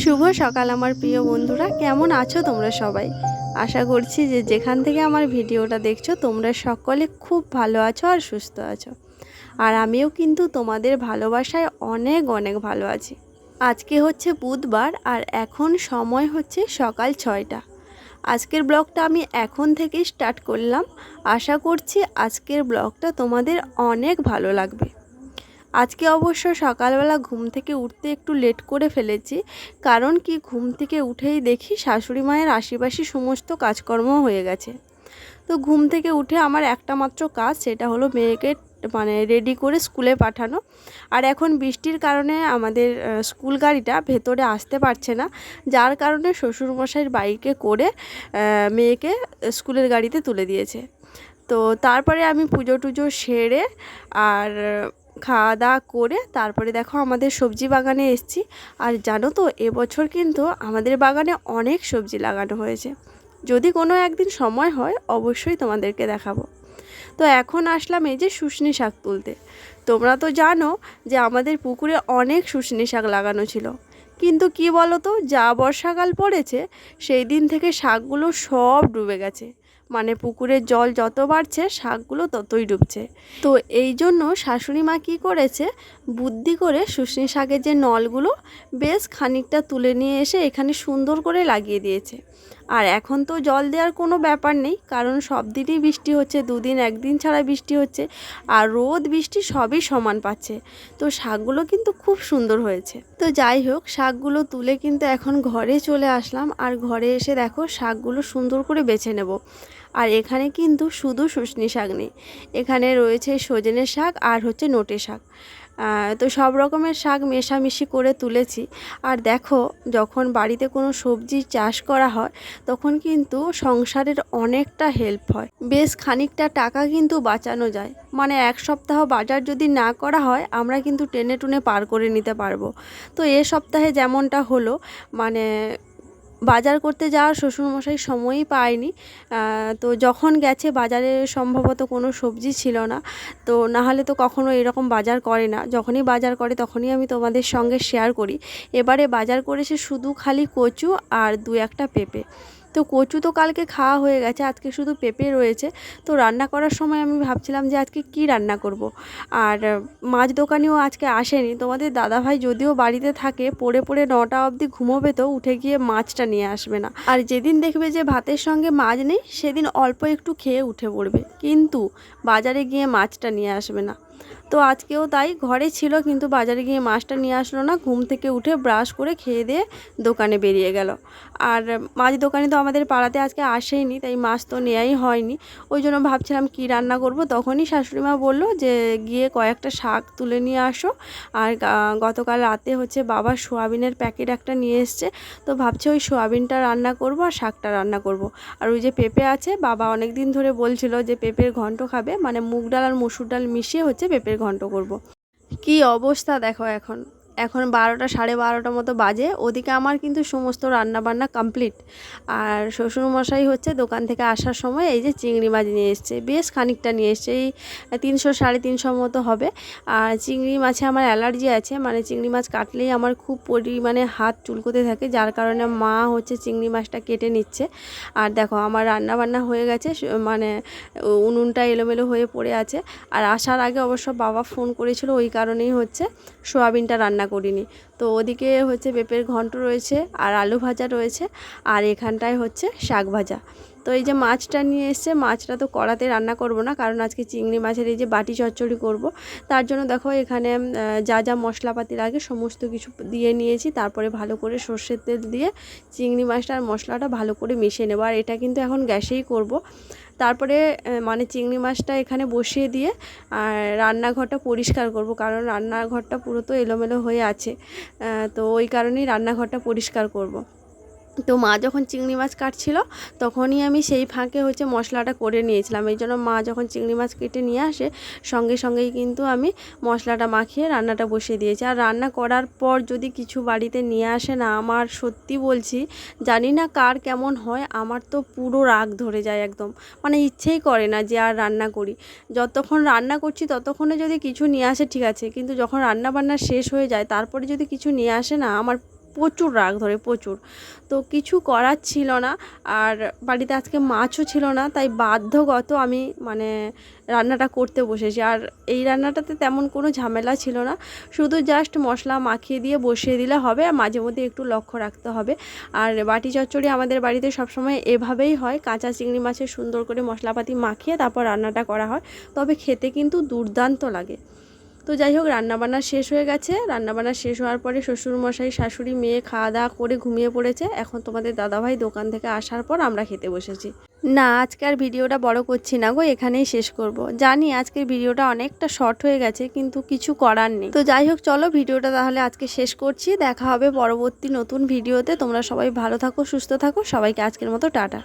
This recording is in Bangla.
শুভ সকাল আমার প্রিয় বন্ধুরা, কেমন আছো তোমরা সবাই? আশা করছি যে যেখান থেকে আমার ভিডিওটা দেখছো তোমরা সকলে খুব ভালো আছো আর সুস্থ আছো। আর আমিও কিন্তু তোমাদের ভালোবাসায় অনেক অনেক ভালো আছি। আজকে হচ্ছে বুধবার আর এখন সময় হচ্ছে সকাল 6টা। আজকের ব্লগটা আমি এখন থেকেই স্টার্ট করলাম। আশা করছি আজকের ব্লগটা তোমাদের অনেক ভালো লাগবে। আজকে অবশ্য সকালবেলা ঘুম থেকে উঠতে একটু লেট করে ফেলেছি, কারণ কি ঘুম থেকে উঠেই দেখি শাশুড়ি মায়ের আশিপাশি সমস্ত কাজকর্ম হয়ে গেছে। তো ঘুম থেকে উঠে আমার একটা মাত্র কাজ, সেটা হলো মেয়েকে রেডি করে স্কুলে পাঠানো। আর এখন বৃষ্টির কারণে আমাদের স্কুল গাড়িটা ভেতরে আসতে পারছে না, যার কারণে শ্বশুরমশাইয়ের বাইকে করে মেয়েকে স্কুলের গাড়িতে তুলে দিয়েছে। তো তারপরে আমি পুজো টুজো সেরে আর খাওয়া দাওয়া করে তারপরে দেখো আমাদের সবজি বাগানে এসেছি। আর জানো তো, এবছর কিন্তু আমাদের বাগানে অনেক সবজি লাগানো হয়েছে। যদি কোনো একদিন সময় হয় অবশ্যই তোমাদেরকে দেখাবো। তো এখন আসলাম এই যে শুশনি শাক তুলতে। তোমরা তো জানো যে আমাদের পুকুরে অনেক শুশনি শাক লাগানো ছিল, কিন্তু কি বলো তো, যা বর্ষাকাল পড়েছে সেই দিন থেকে শাকগুলো সব ডুবে গেছে। পুকুরের জল যত বাড়ছে শাকগুলো ততই ডুবছে। তো এই জন্য শাশুড়ি মা কী করেছে, বুদ্ধি করে শুশনি শাকের যে নলগুলো বেশ খানিকটা তুলে নিয়ে এসে এখানে সুন্দর করে লাগিয়ে দিয়েছে। আর এখন তো জল দেওয়ার কোনো ব্যাপার নেই, কারণ সব দিনই বৃষ্টি হচ্ছে, দুদিন একদিন ছাড়া বৃষ্টি হচ্ছে, আর রোদ বৃষ্টি সবই সমান পাচ্ছে। তো শাকগুলো কিন্তু খুব সুন্দর হয়েছে। তো যাই হোক, শাকগুলো তুলে কিন্তু এখন ঘরে চলে আসলাম। আর ঘরে এসে দেখো শাকগুলো সুন্দর করে বেছে নেব। আর এখানে কিন্তু শুধু শুশনি শাক নেই, এখানে রয়েছে সজনে শাক আর হচ্ছে নোটে শাক। তো সব রকমের শাক মেশামেশি করে তুলেছি। আর দেখো, যখন বাড়িতে কোনো সবজি চাষ করা হয় তখন কিন্তু সংসারের অনেকটা হেল্প হয়, বেশ খানিকটা টাকা কিন্তু বাঁচানো যায়। এক সপ্তাহ বাজার যদি না করা হয় আমরা কিন্তু টেনে টুনে পার করে নিতে পারবো। তো এ সপ্তাহে যেমনটা হলো, বাজার করতে যাওয়ার শ্বশুরমশাই সময়ই পায়নি। তো যখন গেছে বাজারে সম্ভবত কোনো সবজি ছিল না, তো নাহলে তো কখনো এরকম বাজার করে না। যখনই বাজার করে তখনই আমি তোমাদের সঙ্গে শেয়ার করি। এবারে বাজার করেছে শুধু খালি কচু আর দু একটা পেঁপে। তো কচু তো কালকে খাওয়া হয়ে গেছে, আজকে শুধু পেঁপে রয়েছে। তো রান্না করার সময় আমি ভাবছিলাম যে আজকে কি রান্না করব। আর মাছ দোকানিও আজকে আসেনি। তোমাদের দাদাভাই যদিও বাড়িতে থাকে, পড়ে পড়ে 9টা অবধি ঘুমোবে, তো উঠে গিয়ে মাছটা নিয়ে আসবে না। আর যেদিন দেখবে যে ভাতের সঙ্গে মাছ নেই সেদিন অল্প একটু খেয়ে উঠে পড়বে, কিন্তু বাজারে গিয়ে মাছটা নিয়ে আসবে না। তো আজকেও তাই, ঘরে ছিল কিন্তু বাজারে গিয়ে মাছটা নিয়ে আসলো না। ঘুম থেকে উঠে ব্রাশ করে খেয়ে দিয়ে দোকানে বেরিয়ে গেল। আর মাছ দোকানে তো আমাদের পাড়াতে আজকে আসেইনি, তাই মাছ তো নেওয়াই হয়নি। ওই জন্য ভাবছিলাম কি রান্না করব। তখনই শাশুড়িমা বললো যে গিয়ে কয়েকটা শাক তুলে নিয়ে আসো। আর গতকাল রাতে হচ্ছে বাবা সোয়াবিনের প্যাকেট একটা নিয়ে এসছে, তো ভাবছি ওই সোয়াবিনটা রান্না করব আর শাকটা রান্না করব। আর ওই যে পেঁপে আছে, বাবা অনেক দিন ধরে বলছিল যে পেঁপের ঘন্ট খাবে, মুগ ডাল আর মসুর ডাল মিশিয়ে হচ্ছে পেঁপের ঘন্ট করব। কি অবস্থা দেখো, এখন এখন 12টা 12:30 মতো বাজে। ওদিকে আমার কিন্তু সমস্ত রান্না বান্না কমপ্লিট। আর শ্বশুরমশাই হচ্ছে দোকান থেকে আসার সময় এই যে চিংড়ি মাছ নিয়ে এসছে, বেশ খানিকটা নিয়ে এসছে, এই 300 350 মতো হবে। আর চিংড়ি মাছে আমার অ্যালার্জি আছে, চিংড়ি মাছ কাটলেই আমার খুব পরিমাণে হাত চুলকোতে থাকে, যার কারণে মা হচ্ছে চিংড়ি মাছটা কেটে নিচ্ছে। আর দেখো আমার রান্না বান্না হয়ে গেছে, উনুনটা এলোমেলো হয়ে পড়ে আছে। আর আসার আগে অবশ্য বাবা ফোন করেছিল, ওই কারণেই হচ্ছে সোয়াবিনটা রান্না করিনি। তো ওদিকে হচ্ছে পেঁপের ঘন্ট রয়েছে আর আলু ভাজা রয়েছে, আর এখানটায় হচ্ছে শাক ভাজা। তো এই যে মাছটা নিয়ে এসছে, মাছটা তো কড়াতে রান্না করব না, কারণ আজকে চিংড়ি মাছের এই যে বাটি চচ্চড়ি করব। তার জন্য দেখো এখানে যা যা মশলাপাতি লাগে সমস্ত কিছু দিয়ে নিয়েছি। তারপরে ভালো করে সর্ষের তেল দিয়ে চিংড়ি মাছটা আর মশলাটা ভালো করে মিশিয়ে নেব। আর এটা কিন্তু এখন গ্যাসেই করব। তারপরে চিংড়ি মাছটা এখানে বসিয়ে দিয়ে আর রান্নাঘরটা পরিষ্কার করব, কারণ রান্নাঘরটা পুরো তো এলোমেলো হয়ে আছে। তো ওই কারণেই রান্নাঘরটা পরিষ্কার করব। তো মা যখন চিংড়ি মাছ কাটছিল তখনই আমি সেই ফাঁকে হচ্ছে মশলাটা করে নিয়েছিলাম। এই জন্য মা যখন চিংড়ি মাছ কেটে নিয়ে আসে সঙ্গে সঙ্গেই কিন্তু আমি মশলাটা মাখিয়ে রান্নাটা বসিয়ে দিয়েছি। আর রান্না করার পর যদি কিছু বাড়িতে নিয়ে আসে না, আমার সত্যি বলছি, জানি না কার কেমন হয়, আমার তো পুরো রাগ ধরে যায় একদম। ইচ্ছেই করে না যে আর রান্না করি। যতক্ষণ রান্না করছি ততক্ষণে যদি কিছু নিয়ে আসে ঠিক আছে, কিন্তু যখন রান্না বান্না শেষ হয়ে যায় তারপরে যদি কিছু নিয়ে আসে না, আমার প্রচুর রাগ ধরে, প্রচুর। তো কিছু করার ছিল না, আর বাড়িতে আজকে মাছও ছিল না, তাই বাধ্যগত আমি মানে রান্নাটা করতে বসেছি। আর এই রান্নাটাতে তেমন কোনো ঝামেলা ছিল না, শুধু জাস্ট মশলা মাখিয়ে দিয়ে বসিয়ে দিলে হবে, আর মাঝে মধ্যে একটু লক্ষ্য রাখতে হবে। আর বাটি চচ্চড়ি আমাদের বাড়িতে সবসময় এভাবেই হয়, কাঁচা চিংড়ি মাছের সুন্দর করে মশলাপাতি মাখিয়ে তারপর রান্নাটা করা হয়, তবে খেতে কিন্তু দুর্দান্ত লাগে। তো যাই হোক, রান্নাবান্না শেষ হয়ে গেছে। রান্নাবান্না শেষ হওয়ার পরে শ্বশুরমশাই শাশুড়ি মেয়ে খাওয়া দাওয়া করে ঘুমিয়ে পড়েছে। এখন তোমাদের দাদাভাই দোকান থেকে আসার পর আমরা খেতে বসেছি। না, আজকে আর ভিডিওটা বড় করছি না গো, এখানেই শেষ করব। জানি আজকের ভিডিওটা অনেকটা শর্ট হয়ে গেছে, কিন্তু কিছু করার নেই। তো যাই হোক, চলো ভিডিওটা তাহলে আজকে শেষ করছি। দেখা হবে পরবর্তী নতুন ভিডিওতে। তোমরা সবাই ভালো থাকো, সুস্থ থাকো। সবাইকে আজকের মতো টাটা।